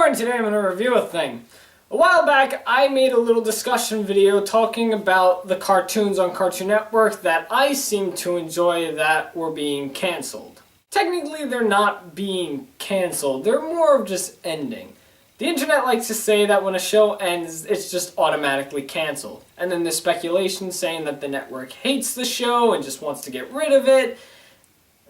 Warren, today I'm going to review a thing. A while back, I made a little discussion video talking about the cartoons on Cartoon Network that I seem to enjoy that were being cancelled. Technically, they're not being cancelled, they're more of just ending. The internet likes to say that when a show ends, it's just automatically cancelled. And then there's speculation saying that the network hates the show and just wants to get rid of it.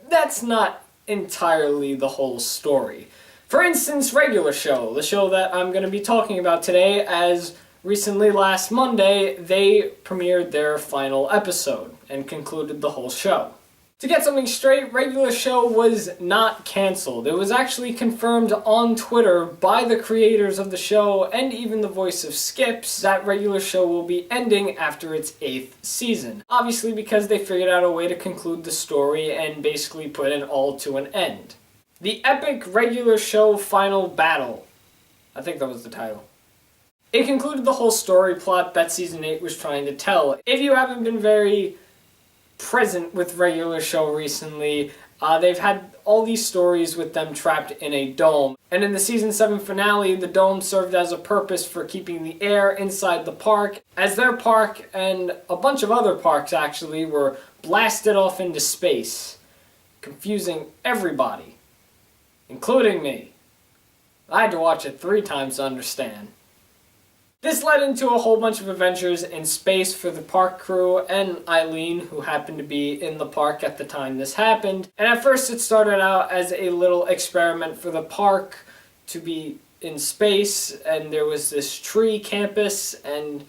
That's not entirely the whole story. For instance, Regular Show, the show that I'm going to be talking about today, as recently last Monday, they premiered their final episode and concluded the whole show. To get something straight, Regular Show was not cancelled. It was actually confirmed on Twitter by the creators of the show and even the voice of Skips that Regular Show will be ending after its 8th season. Obviously because they figured out a way to conclude the story and basically put an all to an end. The epic Regular Show Final Battle. I think that was the title. It concluded the whole story plot that Season 8 was trying to tell. If you haven't been very present with Regular Show recently, they've had all these stories with them trapped in a dome. And in the Season 7 finale, the dome served as a purpose for keeping the air inside the park, as their park and a bunch of other parks actually were blasted off into space, confusing everybody. Including me. I had to watch it 3 times to understand. This led into a whole bunch of adventures in space for the park crew and Eileen, who happened to be in the park at the time this happened. And at first it started out as a little experiment for the park to be in space, and there was this tree campus, and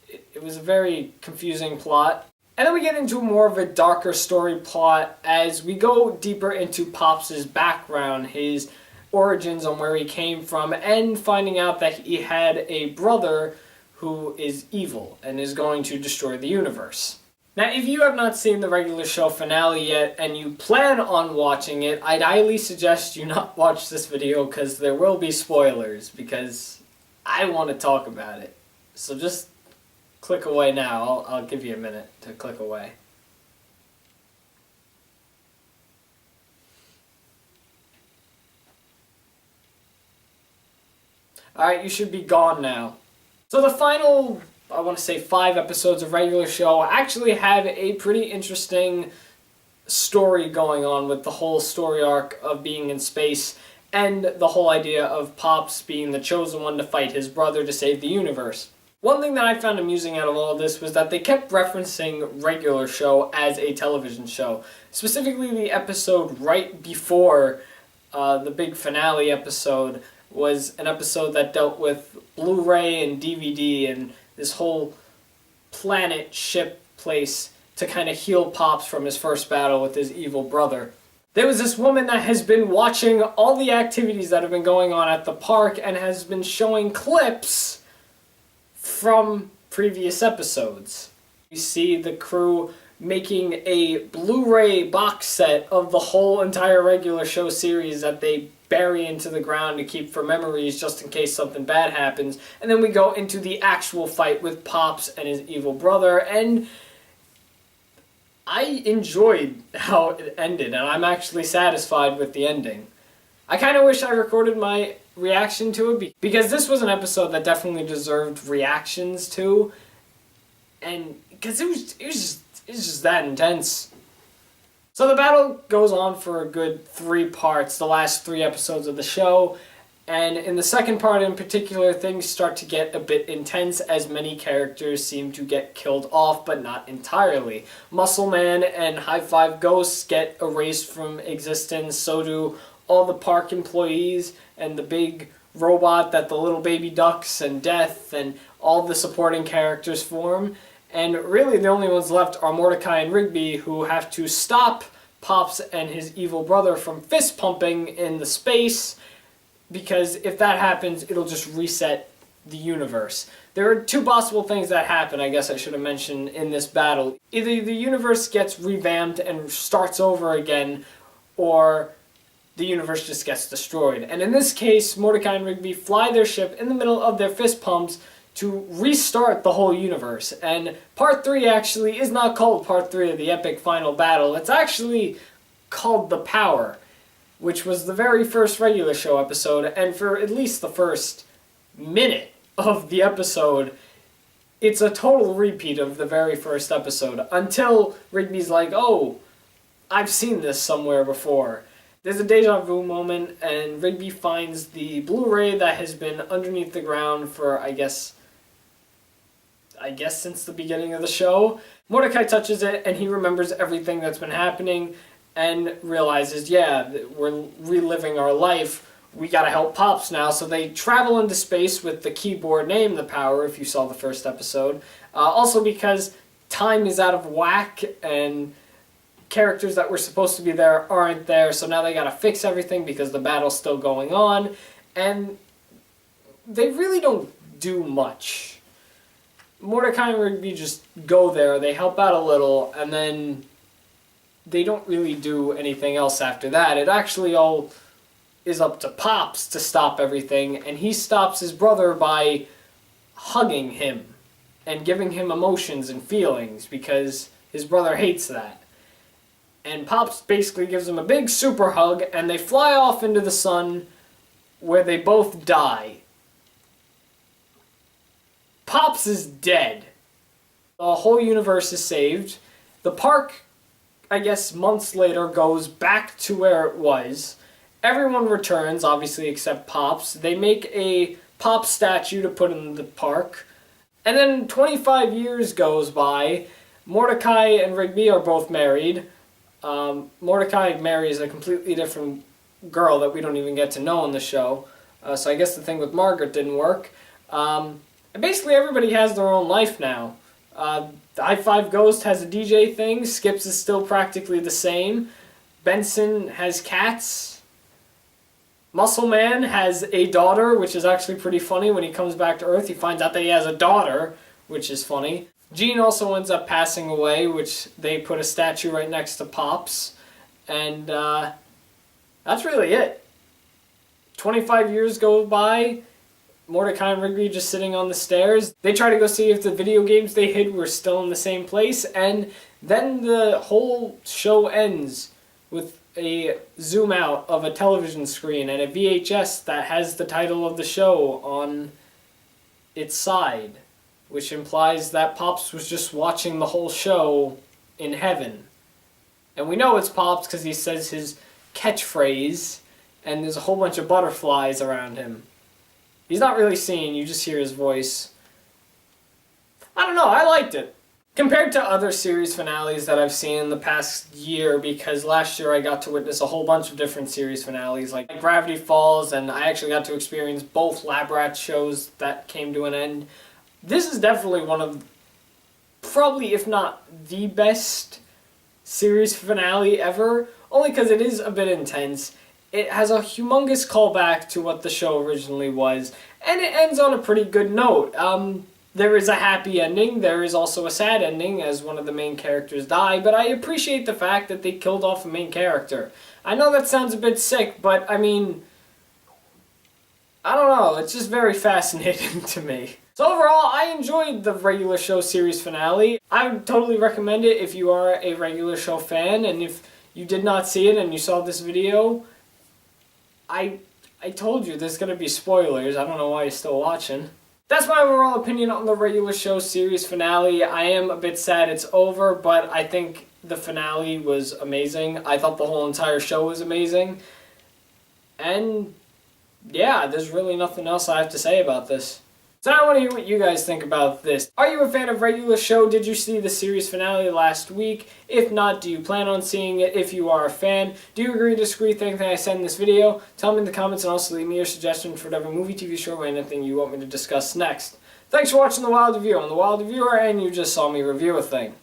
it was a very confusing plot. And then we get into more of a darker story plot as we go deeper into Pops' background, his origins on where he came from, and finding out that he had a brother who is evil and is going to destroy the universe. Now, if you have not seen the Regular Show finale yet and you plan on watching it, I'd highly suggest you not watch this video because there will be spoilers, because I want to talk about it. So just click away now. I'll give you a minute to click away. Alright, you should be gone now. So the final, I want to say 5 episodes of Regular Show actually have a pretty interesting story going on with the whole story arc of being in space and the whole idea of Pops being the chosen one to fight his brother to save the universe. One thing that I found amusing out of all of this was that they kept referencing Regular Show as a television show. Specifically, the episode right before the big finale episode was an episode that dealt with Blu-ray and DVD and this whole planet ship place to kind of heal Pops from his first battle with his evil brother. There was this woman that has been watching all the activities that have been going on at the park and has been showing clips from previous episodes. You see the crew making a Blu-ray box set of the whole entire Regular Show series that they bury into the ground to keep for memories just in case something bad happens. And then we go into the actual fight with Pops and his evil brother, and I enjoyed how it ended, and I'm actually satisfied with the ending. I kind of wish I recorded my reaction to it, because this was an episode that definitely deserved reactions to, and because it was just that intense. So the battle goes on for a good 3 parts, the last 3 episodes of the show, and in the second part in particular, things start to get a bit intense as many characters seem to get killed off, but not entirely. Muscle Man and High Five Ghosts get erased from existence, so do all the park employees and the big robot that the little baby ducks and Death and all the supporting characters form. And really the only ones left are Mordecai and Rigby, who have to stop Pops and his evil brother from fist pumping in the space, because if that happens, it'll just reset the universe. There are 2 possible things that happen, I guess I should have mentioned, in this battle. Either the universe gets revamped and starts over again, or the universe just gets destroyed. And in this case, Mordecai and Rigby fly their ship in the middle of their fist pumps to restart the whole universe. And Part 3 actually is not called Part 3 of the epic final battle. It's actually called The Power, which was the very first regular show episode, and for at least the first minute of the episode, it's a total repeat of the very first episode, until Rigby's like, oh, I've seen this somewhere before. There's a deja vu moment, and Rigby finds the Blu-ray that has been underneath the ground for, I guess since the beginning of the show. Mordecai touches it, and he remembers everything that's been happening, and realizes, yeah, we're reliving our life. We gotta help Pops now. So they travel into space with the keyboard name, the Power, if you saw the first episode. Also because time is out of whack, and characters that were supposed to be there aren't there, so now they gotta fix everything because the battle's still going on, and they really don't do much. Mordecai and Rigby just go there, they help out a little, and then they don't really do anything else after that. It actually all is up to Pops to stop everything, and he stops his brother by hugging him and giving him emotions and feelings because his brother hates that. And Pops basically gives him a big super hug, and they fly off into the sun where they both die. Pops is dead. The whole universe is saved. The park, I guess months later, goes back to where it was. Everyone returns, obviously, except Pops. They make a Pops statue to put in the park. And then 25 years goes by. Mordecai and Rigby are both married. Mordecai marries a completely different girl that we don't even get to know in the show. So I guess the thing with Margaret didn't work. And basically everybody has their own life now. High Five Ghost has a DJ thing. Skips is still practically the same. Benson has cats. Muscle Man has a daughter, which is actually pretty funny. When he comes back to Earth, he finds out that he has a daughter, which is funny. Gene also ends up passing away, which they put a statue right next to Pops. And that's really it. 25 years go by. Mordecai and Rigby just sitting on the stairs. They try to go see if the video games they hid were still in the same place, and then the whole show ends with a zoom out of a television screen and a VHS that has the title of the show on its side, which implies that Pops was just watching the whole show in heaven. And we know it's Pops because he says his catchphrase, and there's a whole bunch of butterflies around him. He's not really seen, you just hear his voice. I don't know, I liked it. Compared to other series finales that I've seen in the past year, because last year I got to witness a whole bunch of different series finales, like Gravity Falls, and I actually got to experience both Lab Rat shows that came to an end. This is definitely one of, probably if not the best series finale ever, only because it is a bit intense. It has a humongous callback to what the show originally was, and it ends on a pretty good note. There is a happy ending, there is also a sad ending as one of the main characters die, but I appreciate the fact that they killed off a main character. I know that sounds a bit sick, but I mean, I don't know, it's just very fascinating to me. So overall, I enjoyed the regular show series finale. I would totally recommend it if you are a regular show fan, and if you did not see it and you saw this video, I told you there's going to be spoilers. I don't know why you're still watching. That's my overall opinion on the regular show series finale. I am a bit sad it's over, but I think the finale was amazing. I thought the whole entire show was amazing. And yeah, there's really nothing else I have to say about this. So I want to hear what you guys think about this. Are you a fan of regular show? Did you see the series finale last week? If not, do you plan on seeing it? If you are a fan, do you agree or disagree with anything I said in this video? Tell me in the comments, and also leave me your suggestion for whatever movie, TV show, or anything you want me to discuss next. Thanks for watching The Wild Review. I'm The Wild Reviewer, and you just saw me review a thing.